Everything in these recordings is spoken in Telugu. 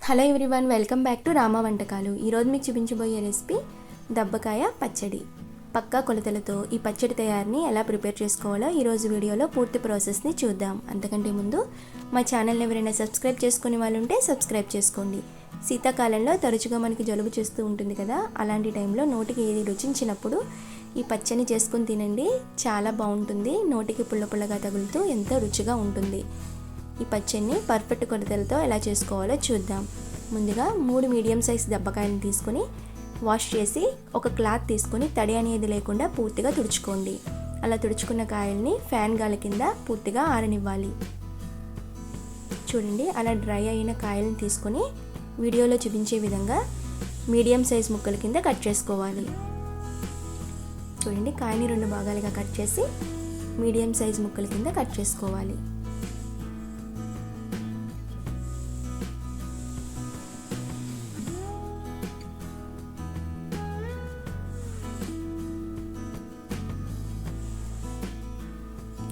Hello everyone, welcome back to Rama వంటకాలు. ఈరోజు మీకు చూపించబోయే రెసిపీ దబ్బకాయ పచ్చడి. పక్కా కొలతలతో ఈ పచ్చడి తయారీని ఎలా ప్రిపేర్ చేసుకోవాలో ఈరోజు వీడియోలో పూర్తి ప్రాసెస్ని చూద్దాం. అంతకంటే ముందు మా ఛానల్ని ఎవరైనా సబ్స్క్రైబ్ చేసుకునే వాళ్ళు ఉంటే సబ్స్క్రైబ్ చేసుకోండి. శీతాకాలంలో తరచుగా మనకి జలుబు చేస్తూ ఉంటుంది కదా, అలాంటి టైంలో నోటికి ఏది రుచించినప్పుడు ఈ పచ్చడిని చేసుకుని తినండి. చాలా బాగుంటుంది. నోటికి పుల్ల పుల్లగా తగులుతూ ఎంతో రుచిగా ఉంటుంది. ఈ పచ్చడిని పర్ఫెక్ట్ కొలతలతో ఎలా చేసుకోవాలో చూద్దాం. ముందుగా 3 మీడియం సైజ్ దబ్బకాయలను తీసుకొని వాష్ చేసి ఒక క్లాత్ తీసుకొని తడి అనేది లేకుండా పూర్తిగా తుడుచుకోండి. అలా తుడుచుకున్న కాయల్ని ఫ్యాన్ గాలి కింద పూర్తిగా ఆరనివ్వాలి. చూడండి, అలా డ్రై అయిన కాయలను తీసుకొని వీడియోలో చూపించే విధంగా మీడియం సైజ్ ముక్కల కింద కట్ చేసుకోవాలి. చూడండి, కాయని 2 భాగాలుగా కట్ చేసి మీడియం సైజ్ ముక్కల కింద కట్ చేసుకోవాలి.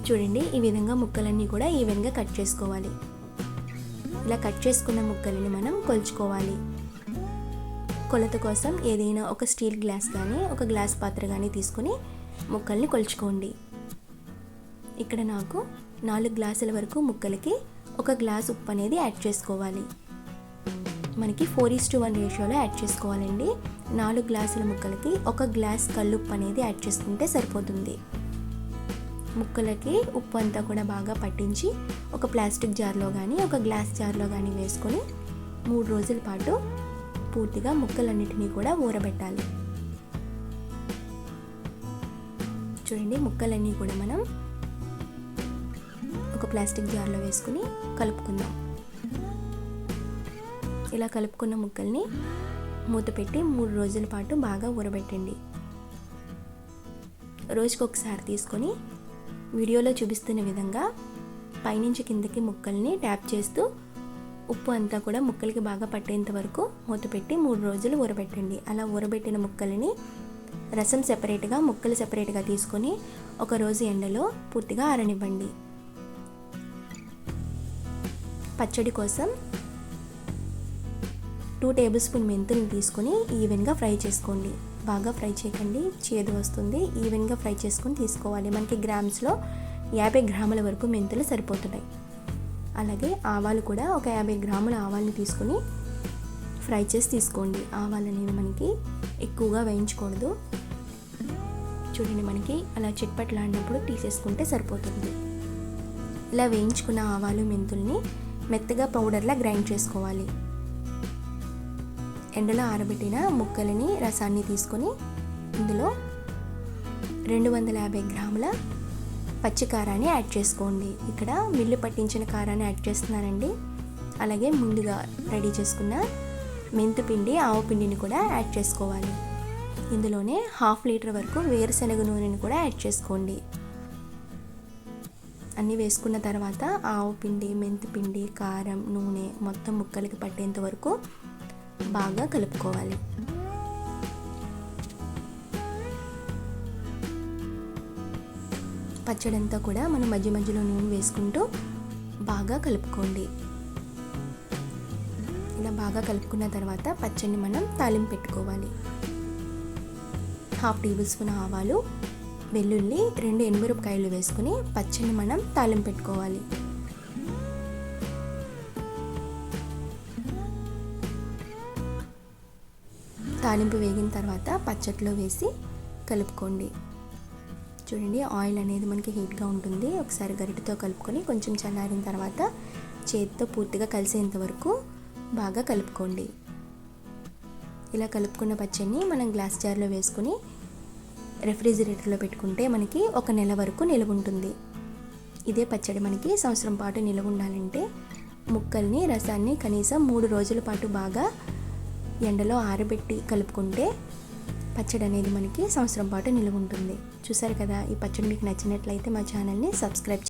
చూడండి, ఈ విధంగా ముక్కలన్నీ కూడా ఈవెన్గా కట్ చేసుకోవాలి. ఇలా కట్ చేసుకున్న ముక్కలని మనం కొలుచుకోవాలి. కొలత కోసం ఏదైనా ఒక స్టీల్ గ్లాస్ కానీ ఒక గ్లాస్ పాత్ర కానీ తీసుకొని ముక్కల్ని కొలుచుకోండి. ఇక్కడ నాకు 4 గ్లాసుల వరకు ముక్కలకి 1 గ్లాస్ ఉప్పు అనేది యాడ్ చేసుకోవాలి. మనకి 4:1 రేషియోలో యాడ్ చేసుకోవాలండి. 4 గ్లాసుల ముక్కలకి 1 గ్లాస్ కల్లుప్పు అనేది యాడ్ చేసుకుంటే సరిపోతుంది. ముక్కలకి ఉప్పు అంతా కూడా బాగా పట్టించి ఒక ప్లాస్టిక్ జార్లో కానీ ఒక గ్లాస్ జార్లో కానీ వేసుకొని 3 రోజుల పాటు పూర్తిగా ముక్కలన్నిటినీ కూడా ఊరబెట్టాలి. చూడండి, ముక్కలన్నీ కూడా మనం ఒక ప్లాస్టిక్ జార్లో వేసుకుని కలుపుకుందాం. ఇలా కలుపుకున్న ముక్కల్ని మూత పెట్టి 3 రోజుల పాటు బాగా ఊరబెట్టండి. రోజుకి ఒకసారి తీసుకొని వీడియోలో చూపిస్తున్న విధంగా పైనుంచి కిందకి ముక్కల్ని ట్యాప్ చేస్తూ ఉప్పు అంతా కూడా ముక్కలకి బాగా పట్టేంత వరకు మూత పెట్టి 3 రోజులు ఊరబెట్టండి. అలా ఊరబెట్టిన ముక్కలని రసం సెపరేట్గా ముక్కలు సెపరేట్గా తీసుకొని 1 రోజు ఎండలో పూర్తిగా ఆరనివ్వండి. పచ్చడి కోసం 2 టేబుల్ స్పూన్ మెంతులను తీసుకొని ఈవెన్గా ఫ్రై చేసుకోండి. బాగా ఫ్రై చేయకండి, చేదు వస్తుంది. ఈవెన్గా ఫ్రై చేసుకొని తీసుకోవాలి. మనకి గ్రామ్స్లో 50 గ్రాముల వరకు మెంతులు సరిపోతున్నాయి. అలాగే ఆవాలు కూడా ఒక 50 గ్రాముల ఆవాలని తీసుకొని ఫ్రై చేసి తీసుకోండి. ఆవాలు అనేవి మనకి ఎక్కువగా వేయించకూడదు. చూడండి, మనకి అలా చిట్పట్లాడినప్పుడు తీసేసుకుంటే సరిపోతుంది. ఇలా వేయించుకున్న ఆవాలు మెంతుల్ని మెత్తగా పౌడర్లా గ్రైండ్ చేసుకోవాలి. ఎండలో ఆరబెట్టిన ముక్కలని రసాన్ని తీసుకొని ఇందులో 250 గ్రాముల పచ్చి కారాన్ని యాడ్ చేసుకోండి. ఇక్కడ మిల్లు పట్టించిన కారాన్ని యాడ్ చేస్తున్నానండి. అలాగే ముందుగా రెడీ చేసుకున్న మెంతుపిండి ఆవు పిండిని కూడా యాడ్ చేసుకోవాలి. ఇందులోనే 1/2 లీటర్ వరకు వేరుశనగ నూనెని కూడా యాడ్ చేసుకోండి. అన్నీ వేసుకున్న తర్వాత ఆవు పిండి, మెంతుపిండి, కారం, నూనె మొత్తం ముక్కలకి పట్టేంత వరకు బాగా కలుపుకోవాలి. పచ్చడంతా కూడా మనం మధ్య మధ్యలో నూనె వేసుకుంటూ బాగా కలుపుకోండి. ఇలా బాగా కలుపుకున్న తర్వాత పచ్చడిని మనం తాలింపు పెట్టుకోవాలి. 1/2 టేబుల్ స్పూన్ ఆవాలు, వెల్లుల్లి, 2 ఎండుమిరపకాయలు వేసుకుని పచ్చడిని మనం తాలింపు పెట్టుకోవాలి. తాలింపు వేగిన తర్వాత పచ్చట్లో వేసి కలుపుకోండి. చూడండి, ఆయిల్ అనేది మనకి హీట్గా ఉంటుంది. ఒకసారి గరిటెతో కలుపుకొని కొంచెం చల్లారిన తర్వాత చేతితో పూర్తిగా కలిసేంత వరకు బాగా కలుపుకోండి. ఇలా కలుపుకున్న పచ్చడిని మనం గ్లాస్ జార్లో వేసుకొని రెఫ్రిజిరేటర్లో పెట్టుకుంటే మనకి 1 నెల వరకు నిల్వ ఉంటుంది. ఇదే పచ్చడి మనకి సంవత్సరం పాటు నిల్వ ఉండాలంటే ముక్కల్ని రసాన్ని కనీసం 3 రోజుల పాటు బాగా ఎండలో ఆరబెట్టి కలుపుకుంటే పచ్చడి అనేది మనకి సంవత్సరం పాటు నిల్వ ఉంటుంది. చూసారు కదా, ఈ పచ్చడి మీకు నచ్చినట్లయితే మా ఛానల్ని సబ్స్క్రైబ్